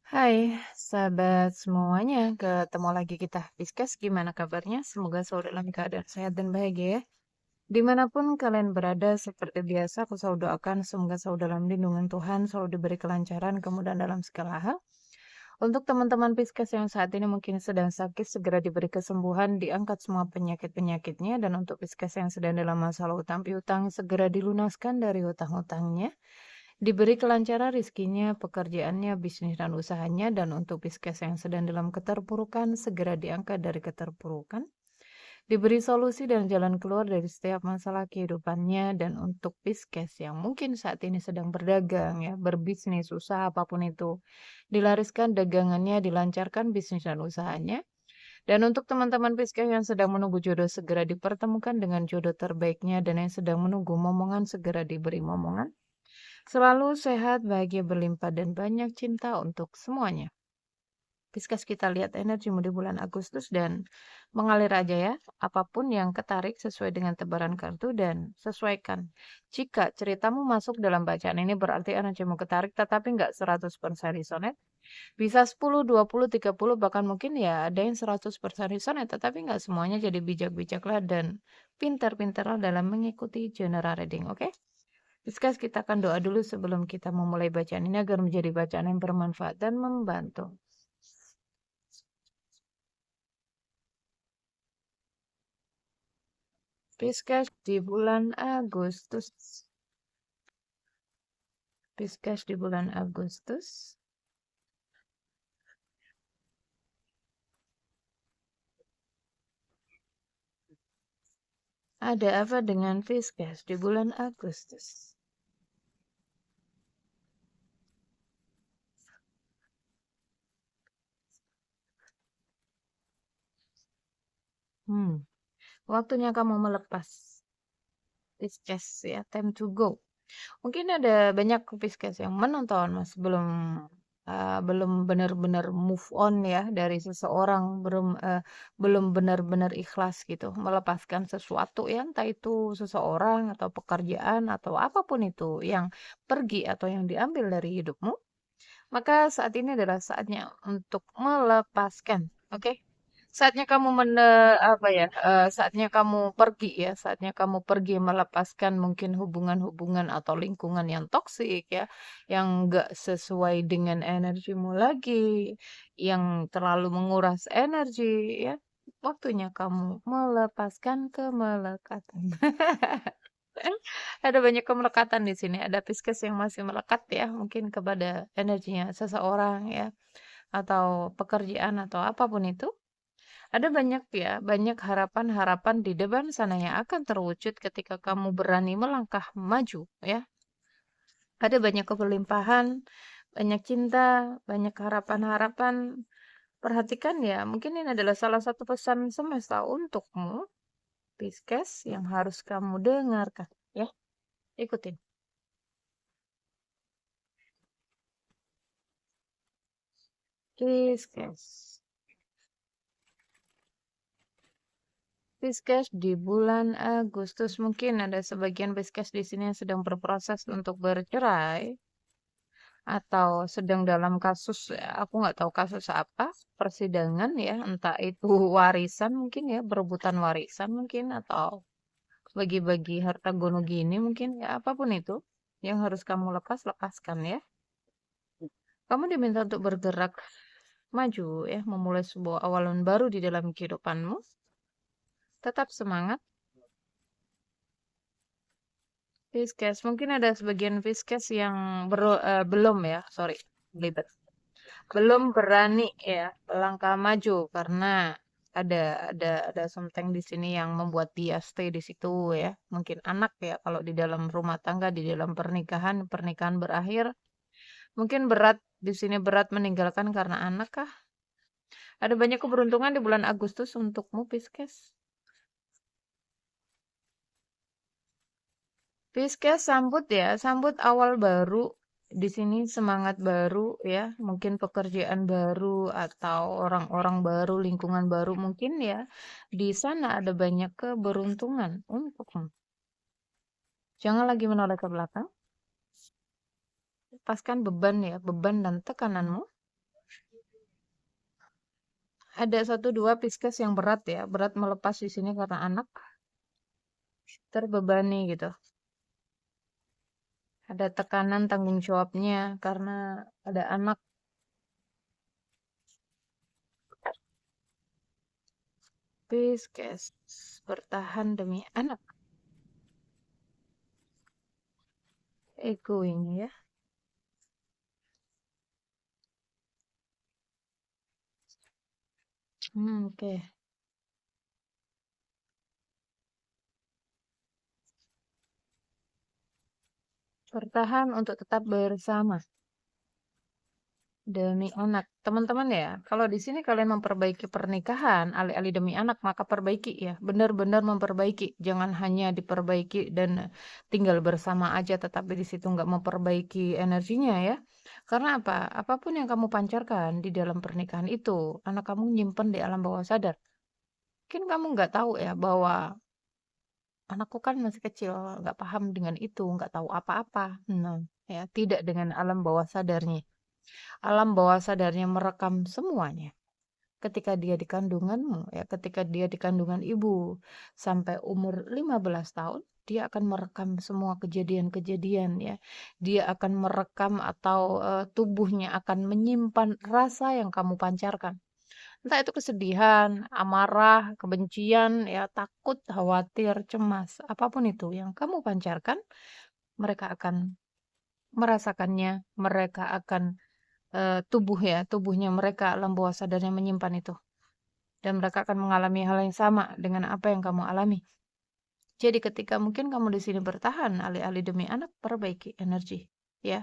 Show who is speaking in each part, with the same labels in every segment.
Speaker 1: Hai, sahabat semuanya. Ketemu lagi kita, Pisces. Gimana kabarnya? Semoga selalu dalam keadaan sehat dan bahagia ya. Dimanapun kalian berada, seperti biasa, aku selalu doakan semoga selalu dalam lindungan Tuhan, selalu diberi kelancaran, kemudahan dalam segala hal. Untuk teman-teman Pisces yang saat ini mungkin sedang sakit, segera diberi kesembuhan, diangkat semua penyakit-penyakitnya, dan untuk Pisces yang sedang dalam masalah utang piutang, segera dilunaskan dari hutang-hutangnya. Diberi kelancaran rizkinya, pekerjaannya, bisnis dan usahanya, dan untuk Pisces yang sedang dalam keterpurukan, segera diangkat dari keterpurukan. Diberi solusi dan jalan keluar dari setiap masalah kehidupannya, dan untuk Pisces yang mungkin saat ini sedang berdagang, ya, berbisnis, usaha apapun itu, dilariskan dagangannya, dilancarkan bisnis dan usahanya. Dan untuk teman-teman Pisces yang sedang menunggu jodoh, segera dipertemukan dengan jodoh terbaiknya, dan yang sedang menunggu momongan, segera diberi momongan. Selalu sehat, bahagia, berlimpah, dan banyak cinta untuk semuanya. Pisces, kita lihat energimu di bulan Agustus dan mengalir aja ya. Apapun yang ketarik sesuai dengan tebaran kartu dan sesuaikan. Jika ceritamu masuk dalam bacaan ini berarti energimu ketarik tetapi nggak 100% resonate. Bisa 10, 20, 30, bahkan mungkin ya ada yang 100% resonate tetapi nggak semuanya, jadi bijak-bijaklah dan pintar-pintarlah dalam mengikuti general reading, oke? Pisces, kita akan doa dulu sebelum kita memulai bacaan ini agar menjadi bacaan yang bermanfaat dan membantu. Pisces di bulan Agustus. Pisces di bulan Agustus. Ada apa dengan Pisces di bulan Agustus? Waktunya kamu melepas. Pisces ya, time to go. Mungkin ada banyak Pisces yang menonton Mas belum benar-benar move on ya dari seseorang, belum benar-benar ikhlas gitu melepaskan sesuatu ya, entah itu seseorang atau pekerjaan atau apapun itu yang pergi atau yang diambil dari hidupmu. Maka saat ini adalah saatnya untuk melepaskan, oke? Saatnya kamu saatnya kamu pergi ya, saatnya kamu pergi melepaskan mungkin hubungan-hubungan atau lingkungan yang toksik ya, yang enggak sesuai dengan energimu lagi, yang terlalu menguras energi ya. Waktunya kamu melepaskan kemelekatan. Ada banyak kemelekatan di sini. Ada Pisces yang masih melekat ya, mungkin kepada energinya seseorang ya, atau pekerjaan atau apapun itu. Ada banyak ya, banyak harapan-harapan di depan sana yang akan terwujud ketika kamu berani melangkah maju ya. Ada banyak keberlimpahan, banyak cinta, banyak harapan-harapan. Perhatikan ya, mungkin ini adalah salah satu pesan semesta untukmu, Pisces, yang harus kamu dengarkan ya. Ikutin. Pisces. Pisces di bulan Agustus, mungkin ada sebagian Pisces di sini yang sedang berproses untuk bercerai atau sedang dalam kasus, ya, aku nggak tahu kasus apa, persidangan ya, entah itu warisan mungkin ya, berebutan warisan mungkin, atau bagi-bagi harta gono gini mungkin ya, apapun itu yang harus kamu lepaskan ya. Kamu diminta untuk bergerak maju ya, memulai sebuah awalan baru di dalam kehidupanmu. Tetap semangat, Pisces. Mungkin ada sebagian Pisces yang belum ya, sorry, belibet. Belum berani ya melangkah maju karena ada something di sini yang membuat dia stay di situ ya. Mungkin anak ya, kalau di dalam rumah tangga, di dalam pernikahan berakhir, mungkin berat di sini, berat meninggalkan karena anak kah? Ada banyak keberuntungan di bulan Agustus untukmu, Pisces. Pisces, sambut ya, sambut awal baru. Di sini semangat baru ya, mungkin pekerjaan baru atau orang-orang baru, lingkungan baru mungkin ya. Di sana ada banyak keberuntungan untukmu. Jangan lagi menoleh ke belakang. Lepaskan beban ya, beban dan tekananmu. Ada 1, 2 Pisces yang berat ya, berat melepas di sini karena anak terbebani gitu. Ada tekanan tanggung jawabnya karena ada anak. Pisces bertahan demi anak. Ego ini ya. Oke. Bertahan untuk tetap bersama demi anak. Teman-teman ya, kalau di sini kalian memperbaiki pernikahan, alih-alih demi anak, maka perbaiki ya. Benar-benar memperbaiki. Jangan hanya diperbaiki dan tinggal bersama aja, tetapi di situ nggak memperbaiki energinya ya. Karena apa? Apapun yang kamu pancarkan di dalam pernikahan itu, anak kamu nyimpen di alam bawah sadar. Mungkin kamu nggak tahu ya bahwa anakku kan masih kecil, nggak paham dengan itu, nggak tahu apa-apa. Nah, ya tidak dengan alam bawah sadarnya. Alam bawah sadarnya merekam semuanya. Ketika dia di kandunganmu, ya ketika dia di kandungan ibu sampai umur 15 tahun, dia akan merekam semua kejadian-kejadian ya. Dia akan merekam atau tubuhnya akan menyimpan rasa yang kamu pancarkan. Entah itu kesedihan, amarah, kebencian, ya takut, khawatir, cemas, apapun itu yang kamu pancarkan, mereka akan merasakannya, mereka akan tubuhnya mereka alam bawah sadarnya menyimpan itu. Dan mereka akan mengalami hal yang sama dengan apa yang kamu alami. Jadi ketika mungkin kamu di sini bertahan alih-alih demi anak, perbaiki energi, ya.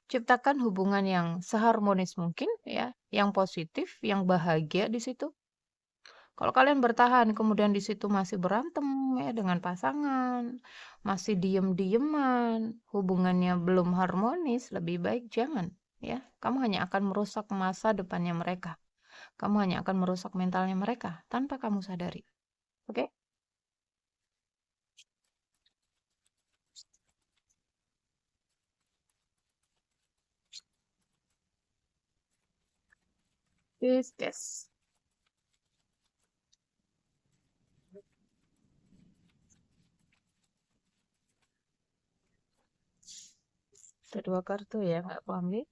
Speaker 1: Ciptakan hubungan yang seharmonis mungkin, ya, yang positif, yang bahagia di situ. Kalau kalian bertahan, kemudian di situ masih berantem ya dengan pasangan, masih diem-dieman, hubungannya belum harmonis, lebih baik jangan, ya. Kamu hanya akan merusak masa depannya mereka. Kamu hanya akan merusak mentalnya mereka tanpa kamu sadari. Oke? Yes, yes. Ada 2 kartu ya, nggak aku ambil.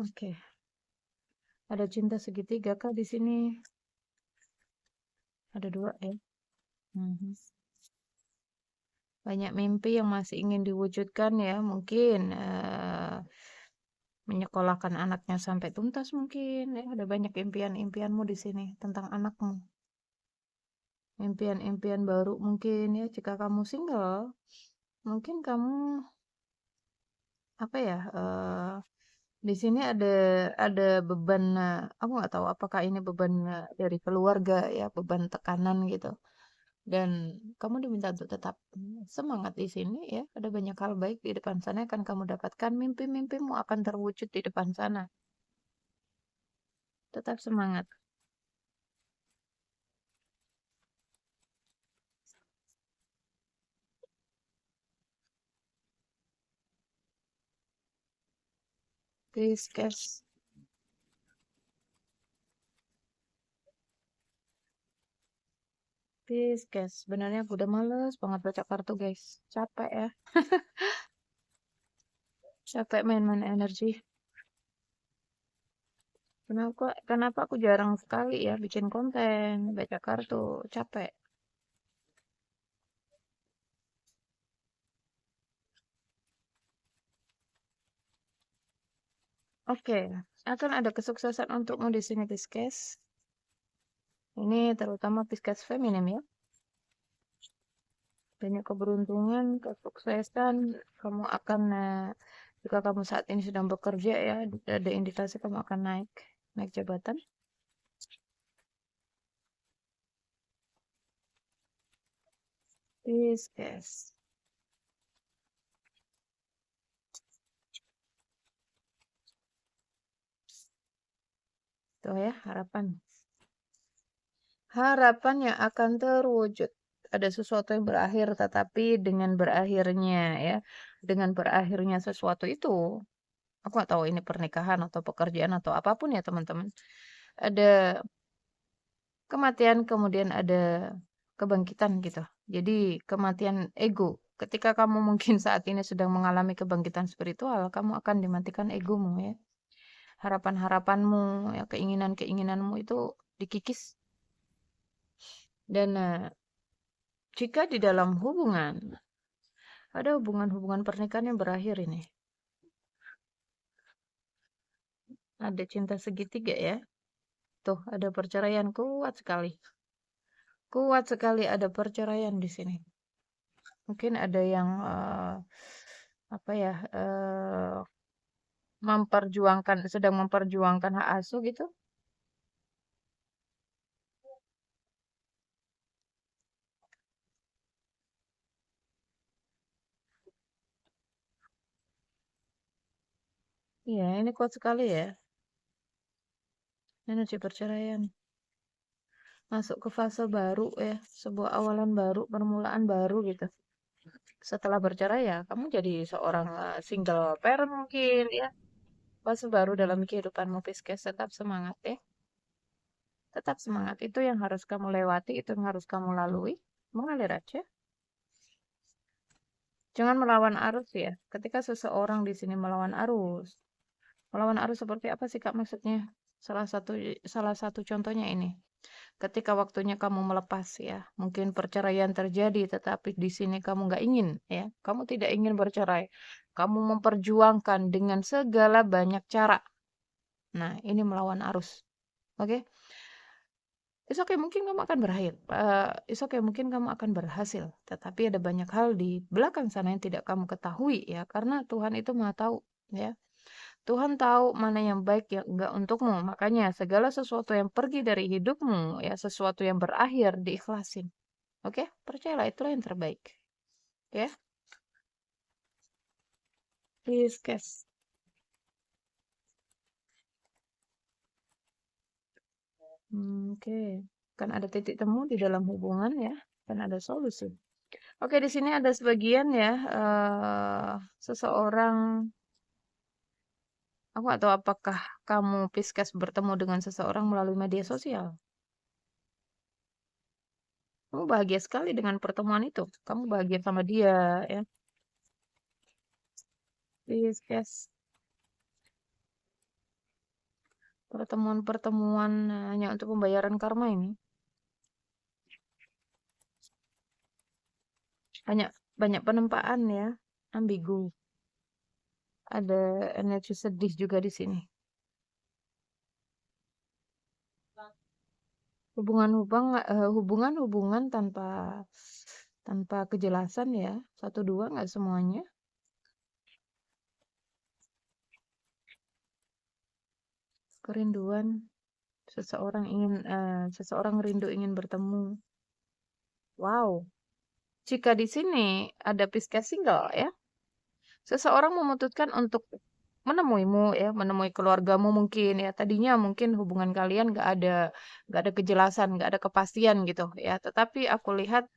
Speaker 1: Oke. Ada cinta segitiga kah di sini? Ada 2 ya. Mhm. Banyak mimpi yang masih ingin diwujudkan ya, mungkin menyekolahkan anaknya sampai tuntas mungkin ya. Ada banyak impian-impianmu di sini tentang anakmu. Impian-impian baru mungkin ya. Jika kamu single, mungkin kamu apa ya? Di sini ada beban. Aku nggak tahu apakah ini beban dari keluarga ya, beban tekanan gitu. Dan kamu diminta untuk tetap semangat di sini ya. Ada banyak hal baik di depan sana yang akan kamu dapatkan. Mimpi-mimpimu akan terwujud di depan sana. Tetap semangat. Please, guys. Please, guys. Sebenarnya aku udah males banget baca kartu, guys. Capek ya. Capek main-main energi. Kenapa aku jarang sekali ya bikin konten, baca kartu. Capek. Oke, akan ada kesuksesan untukmu di sini, Pisces. Ini terutama Pisces feminim ya. Banyak keberuntungan, kesuksesan. Kamu akan, jika kamu saat ini sedang bekerja ya, ada indikasi kamu akan naik, naik jabatan. Pisces. Tuh ya, harapan. Harapan yang akan terwujud. Ada sesuatu yang berakhir, tetapi dengan berakhirnya ya, dengan berakhirnya sesuatu itu, Aku nggak tahu ini pernikahan atau pekerjaan atau apapun ya teman-teman. Ada kematian, kemudian ada kebangkitan gitu. Jadi kematian ego. Ketika kamu mungkin saat ini sedang mengalami kebangkitan spiritual, kamu akan dimatikan egomu ya. Harapan-harapanmu, ya keinginan-keinginanmu itu dikikis. Dan jika di dalam hubungan, ada hubungan-hubungan pernikahan yang berakhir ini. Ada cinta segitiga ya. Tuh, ada perceraian kuat sekali. Kuat sekali ada perceraian di sini. Mungkin ada yang apa ya, sedang memperjuangkan hak asuh gitu. Iya, ini kuat sekali ya. Energi perceraian. Masuk ke fase baru ya, sebuah awalan baru, permulaan baru gitu. Setelah bercerai ya, kamu jadi seorang single parent mungkin ya. Fase baru dalam kehidupanmu, Pisces. Tetap semangat ya. Tetap semangat. Itu yang harus kamu lewati, itu yang harus kamu lalui. Mengalir aja. Jangan melawan arus ya. Ketika seseorang di sini melawan arus. Melawan arus seperti apa sih Kak maksudnya? Salah satu contohnya ini. Ketika waktunya kamu melepas ya. Mungkin perceraian terjadi tetapi di sini kamu nggak ingin ya. Kamu tidak ingin bercerai. Kamu memperjuangkan dengan segala banyak cara. Nah, ini melawan arus. Oke? It's okay, mungkin kamu akan berakhir. It's okay, mungkin kamu akan berhasil. Tetapi ada banyak hal di belakang sana yang tidak kamu ketahui ya. Karena Tuhan itu Maha tahu ya. Tuhan tahu mana yang baik yang enggak untukmu. Makanya segala sesuatu yang pergi dari hidupmu ya, sesuatu yang berakhir diikhlasin. Oke? Percayalah itulah yang terbaik. Ya. Please, guys. Oke. Kan ada titik temu di dalam hubungan ya. Kan ada solusi. Oke, di sini ada sebagian ya, seseorang, aku nggak tahu apakah kamu Pisces bertemu dengan seseorang melalui media sosial. Kamu bahagia sekali dengan pertemuan itu. Kamu bahagia sama dia ya. Pisces. Pertemuan-pertemuan hanya untuk pembayaran karma ini. Banyak banyak penempaan ya, ambigu. Ada energi sedih juga di sini. Hubungan-hubungan tanpa kejelasan ya. Satu dua nggak semuanya. Kerinduan, seseorang rindu ingin bertemu. Wow. Jika di sini ada Pisces single ya, seseorang memutuskan untuk menemuimu ya, menemui keluargamu mungkin ya. Tadinya mungkin hubungan kalian nggak ada kejelasan, nggak ada kepastian gitu ya. Tetapi aku lihat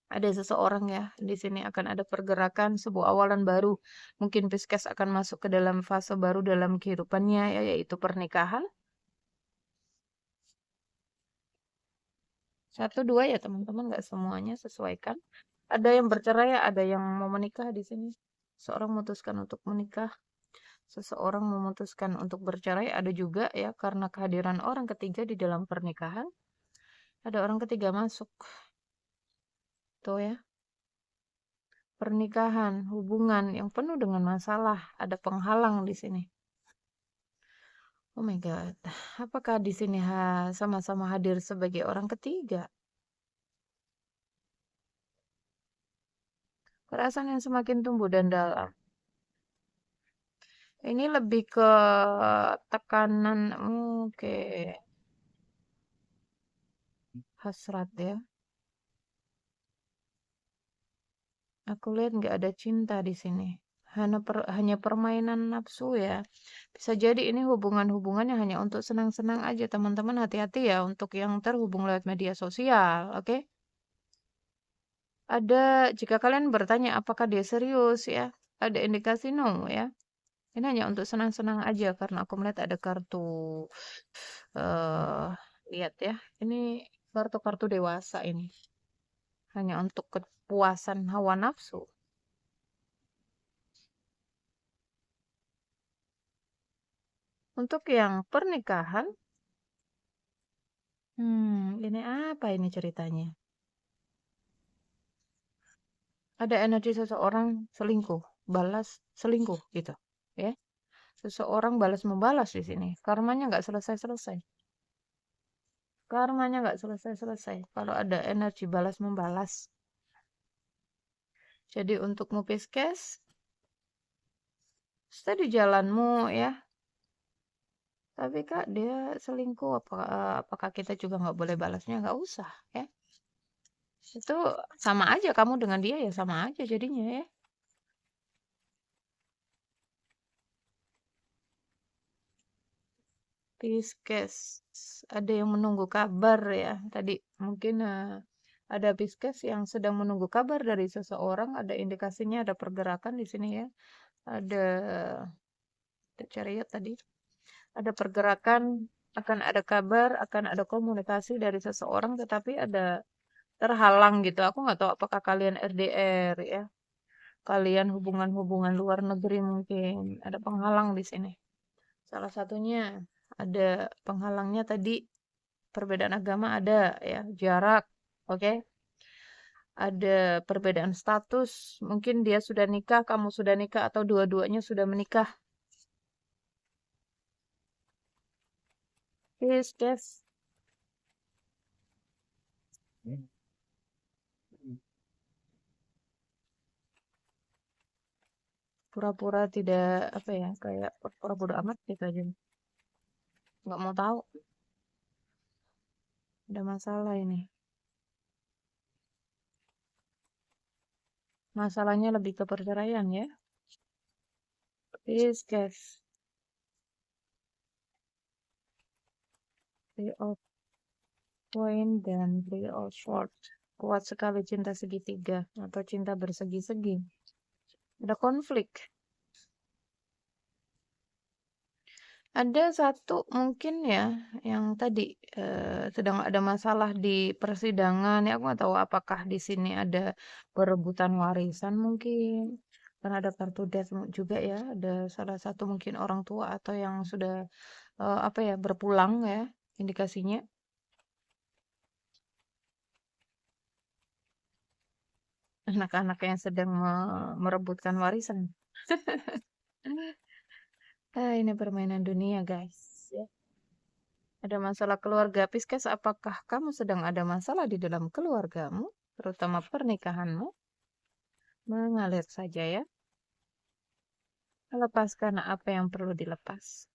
Speaker 1: ada seseorang ya di sini akan ada pergerakan sebuah awalan baru. Mungkin Pisces akan masuk ke dalam fase baru dalam kehidupannya ya, yaitu pernikahan. Satu dua ya teman-teman, nggak semuanya sesuaikan. Ada yang bercerai, ada yang mau menikah di sini. Seorang memutuskan untuk menikah, seseorang memutuskan untuk bercerai, ada juga ya karena kehadiran orang ketiga di dalam pernikahan. Ada orang ketiga masuk. Tuh ya. Pernikahan, hubungan yang penuh dengan masalah, ada penghalang di sini. Oh my God, apakah di sini sama-sama hadir sebagai orang ketiga? Perasaan yang semakin tumbuh dan dalam. Ini lebih ke tekanan, oke, hasrat ya. Aku lihat nggak ada cinta di sini. Hanya permainan nafsu ya. Bisa jadi ini hubungan-hubungan yang hanya untuk senang-senang aja. Teman-teman hati-hati ya untuk yang terhubung lewat media sosial, oke? Jika kalian bertanya apakah dia serius ya, ada indikasi no ya. Ini hanya untuk senang-senang aja karena aku melihat ada kartu eh lihat ya. Ini kartu-kartu dewasa ini. Hanya untuk kepuasan hawa nafsu. Untuk yang pernikahan, ini apa ini ceritanya? Ada energi seseorang selingkuh, balas selingkuh gitu, ya. Seseorang balas membalas di sini. Karmanya nggak selesai-selesai. Karmanya nggak selesai-selesai. Kalau ada energi balas membalas. Jadi untukmu Pisces, stay di jalanmu ya. Tapi Kak, dia selingkuh. Apakah kita juga nggak boleh balasnya? Nggak usah ya. Itu sama aja kamu dengan dia ya sama aja jadinya ya. Pisces, ada yang menunggu kabar ya. Tadi mungkin ada Pisces yang sedang menunggu kabar dari seseorang. Ada indikasinya, ada pergerakan di sini ya. Ada Chariot tadi. Ada pergerakan, akan ada kabar, akan ada komunikasi dari seseorang, tetapi ada terhalang gitu. Aku nggak tahu apakah kalian RDR ya. Kalian hubungan-hubungan luar negeri mungkin. Ada penghalang di sini. Salah satunya ada penghalangnya tadi perbedaan agama ada ya, jarak, oke. Ada perbedaan status, mungkin dia sudah nikah, kamu sudah nikah atau dua-duanya sudah menikah. Yes, yes. Pura-pura tidak apa ya, kayak pura-pura bodo amat gitu aja. Nggak mau tahu, ada masalah ini. Masalahnya lebih ke perceraian ya. Yes, guys. Three of Point dan Three of Swords. Kuat sekali cinta segitiga atau cinta bersegi-segi. Ada konflik. Ada satu mungkin ya yang tadi sedang ada masalah di persidangan. Ya aku nggak tahu apakah di sini ada perebutan warisan mungkin. Karena ada kartu death juga ya. Ada salah satu mungkin orang tua atau yang sudah apa ya berpulang ya indikasinya. Anak-anak yang sedang merebutkan warisan. Ini permainan dunia guys. Ya. Ada masalah keluarga. Pisces, apakah kamu sedang ada masalah di dalam keluargamu? Terutama pernikahanmu? Mengalir saja ya. Lepaskan apa yang perlu dilepas.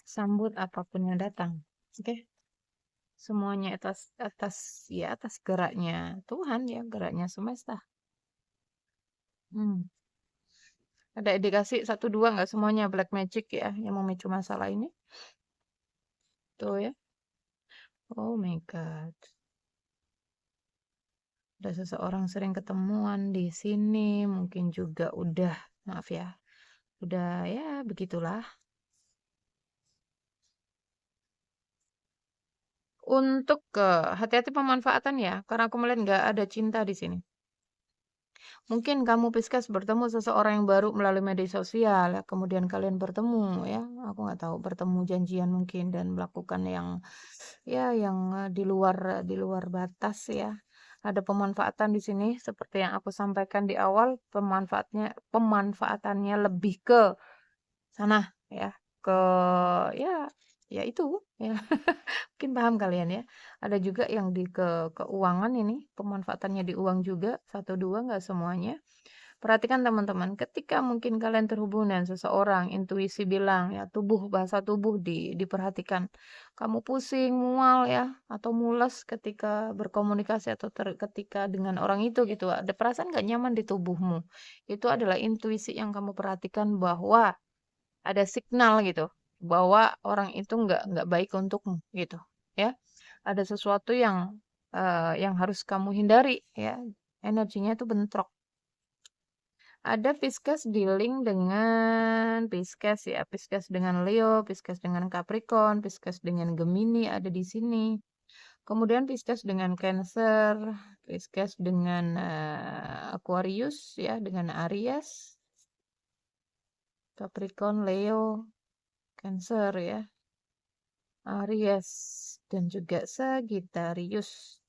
Speaker 1: Sambut apapun yang datang. Oke? Semuanya atas geraknya Tuhan ya, geraknya semesta. Hmm. Ada indikasi satu dua nggak semuanya black magic ya yang memicu masalah ini. Tuh ya. Oh my God. Ada seseorang sering ketemuan di sini, mungkin juga udah, maaf ya, udah ya begitulah. Untuk hati-hati pemanfaatan ya, karena aku melihat nggak ada cinta di sini. Mungkin kamu Pisces bertemu seseorang yang baru melalui media sosial, ya, kemudian kalian bertemu ya, aku nggak tahu bertemu janjian mungkin dan melakukan yang ya yang di luar batas ya. Ada pemanfaatan di sini seperti yang aku sampaikan di awal, pemanfaatannya lebih ke sana ya, ke ya ya itu ya. Mungkin paham kalian ya. Ada juga yang di keuangan ini, pemanfaatannya di uang juga, satu dua nggak semuanya. Perhatikan teman-teman, ketika mungkin kalian terhubung dengan seseorang, intuisi bilang ya, bahasa tubuh diperhatikan. Kamu pusing, mual ya, atau mules ketika berkomunikasi atau ketika dengan orang itu gitu. Ada perasaan nggak nyaman di tubuhmu. Itu adalah intuisi yang kamu perhatikan bahwa ada signal gitu bahwa orang itu nggak baik untukmu gitu ya. Ada sesuatu yang harus kamu hindari ya. Energinya itu bentrok. Ada Pisces dealing dengan Pisces ya, Pisces dengan Leo, Pisces dengan Capricorn, Pisces dengan Gemini ada di sini. Kemudian Pisces dengan Cancer, Pisces dengan Aquarius ya, dengan Aries, Capricorn, Leo, Cancer ya, Aries dan juga Sagittarius.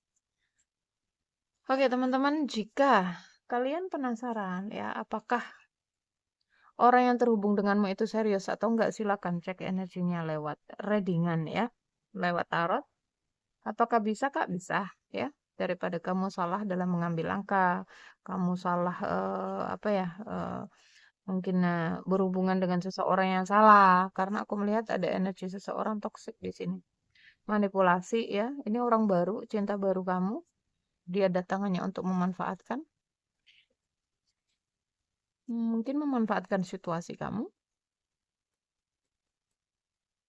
Speaker 1: Oke teman-teman, jika kalian penasaran ya, apakah orang yang terhubung denganmu itu serius atau enggak, silakan cek energinya lewat readingan ya, lewat tarot. Apakah bisa Kak? Bisa ya. Daripada kamu salah dalam mengambil langkah, kamu salah apa ya, mungkin berhubungan dengan seseorang yang salah. Karena aku melihat ada energi seseorang toksik di sini. Manipulasi ya. Ini orang baru, cinta baru kamu. Dia datang hanya untuk memanfaatkan. Mungkin memanfaatkan situasi kamu.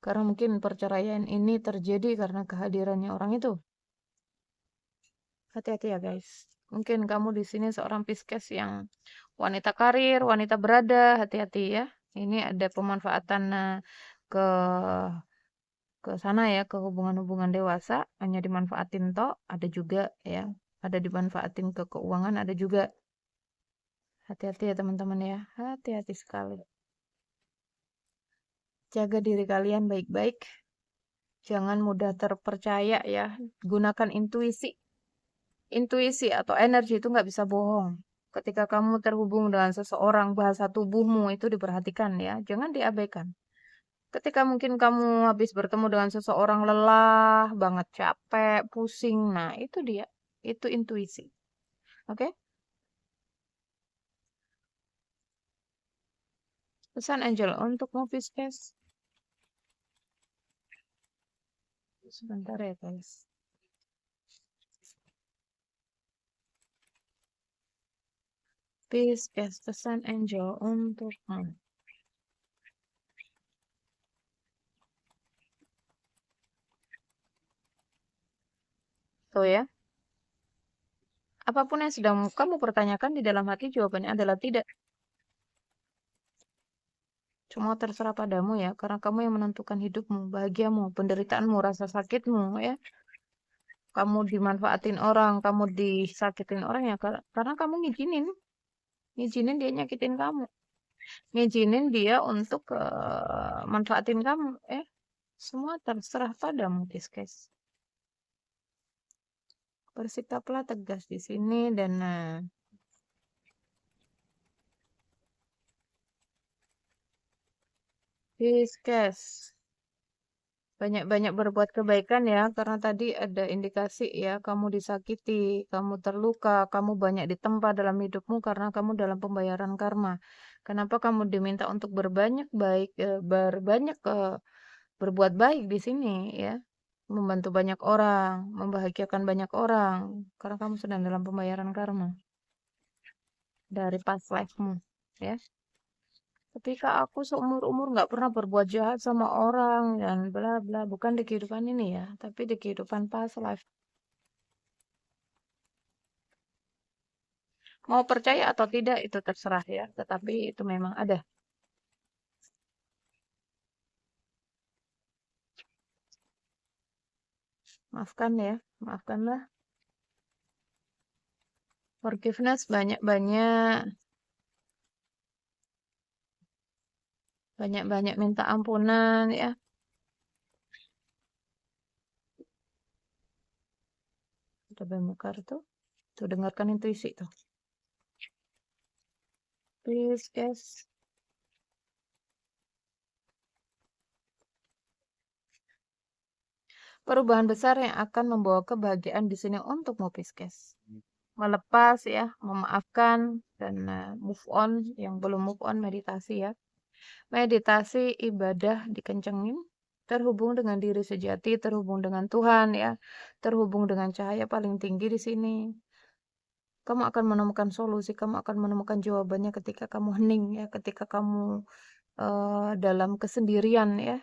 Speaker 1: Karena mungkin perceraian ini terjadi karena kehadirannya orang itu. Hati-hati ya guys. Mungkin kamu di sini seorang Pisces yang wanita karir, wanita berada, hati-hati ya. Ini ada pemanfaatan ke ke sana ya, ke hubungan-hubungan dewasa, hanya dimanfaatin toh, ada juga ya. Ada dimanfaatin ke keuangan, ada juga. Hati-hati ya teman-teman ya. Hati-hati sekali. Jaga diri kalian baik-baik. Jangan mudah terpercaya ya. Gunakan intuisi. Intuisi atau energi itu nggak bisa bohong. Ketika kamu terhubung dengan seseorang, bahasa tubuhmu itu diperhatikan ya. Jangan diabaikan. Ketika mungkin kamu habis bertemu dengan seseorang lelah, banget capek, pusing. Nah, itu dia. Itu intuisi. Oke? Pesan Angel untuk Movies Case. Sebentar ya, guys. Pisces, pesan Angel untuk tuh ya. Apapun yang sedang kamu pertanyakan di dalam hati, jawabannya adalah tidak. Cuma terserah padamu ya, karena kamu yang menentukan hidupmu, bahagiamu, penderitaanmu, rasa sakitmu ya. Kamu dimanfaatin orang, kamu disakitin orang ya, karena kamu ngizinin. Ngizinin dia nyakitin kamu. Ngizinin dia untuk manfaatin kamu. Semua terserah padamu, Pisces. Bersikaplah tegas di sini dan Pisces. Banyak-banyak berbuat kebaikan ya, karena tadi ada indikasi ya, kamu disakiti, kamu terluka, kamu banyak ditempa dalam hidupmu karena kamu dalam pembayaran karma. Kenapa kamu diminta untuk berbuat baik di sini ya, membantu banyak orang, membahagiakan banyak orang, karena kamu sedang dalam pembayaran karma dari past life-mu ya. Ketika aku seumur-umur nggak pernah berbuat jahat sama orang dan bla bla, bukan di kehidupan ini ya, tapi di kehidupan past life. Mau percaya atau tidak itu terserah ya, tetapi itu memang ada. Maafkan ya, maafkanlah. Forgiveness banyak-banyak, banyak-banyak minta ampunan ya. Coba buka tuh, tuh dengarkan intuisi tuh. Please guys. Perubahan besar yang akan membawa kebahagiaan di sini untukmu Pisces. Melepas ya, memaafkan dan move on, yang belum move on meditasi ya. Meditasi, ibadah dikencengin, terhubung dengan diri sejati, terhubung dengan Tuhan ya, terhubung dengan cahaya paling tinggi di sini. Kamu akan menemukan solusi, kamu akan menemukan jawabannya ketika kamu hening ya, ketika kamu dalam kesendirian ya.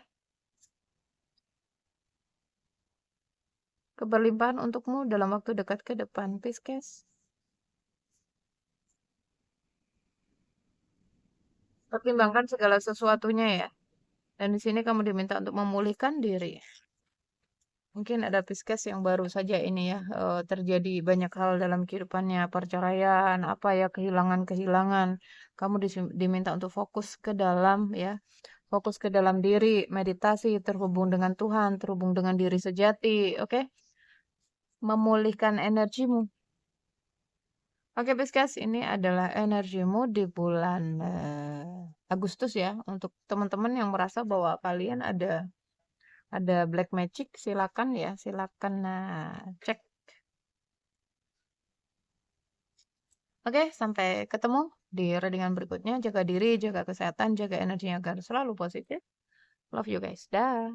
Speaker 1: Keberlimpahan untukmu dalam waktu dekat ke depan, Pisces. Pertimbangkan segala sesuatunya ya. Dan di sini kamu diminta untuk memulihkan diri. Mungkin ada Pisces yang baru saja ini ya, terjadi banyak hal dalam kehidupannya, perceraian, apa ya, kehilangan-kehilangan. Kamu diminta untuk fokus ke dalam ya, fokus ke dalam diri, meditasi, terhubung dengan Tuhan, terhubung dengan diri sejati, oke? Memulihkan energimu. Oke, Pisces, ini adalah energimu di bulan Agustus ya. Untuk teman-teman yang merasa bahwa kalian ada black magic, silakan ya, silakan cek. Oke, sampai ketemu di readingan berikutnya. Jaga diri, jaga kesehatan, jaga energinya agar selalu positif. Love you guys. Dah.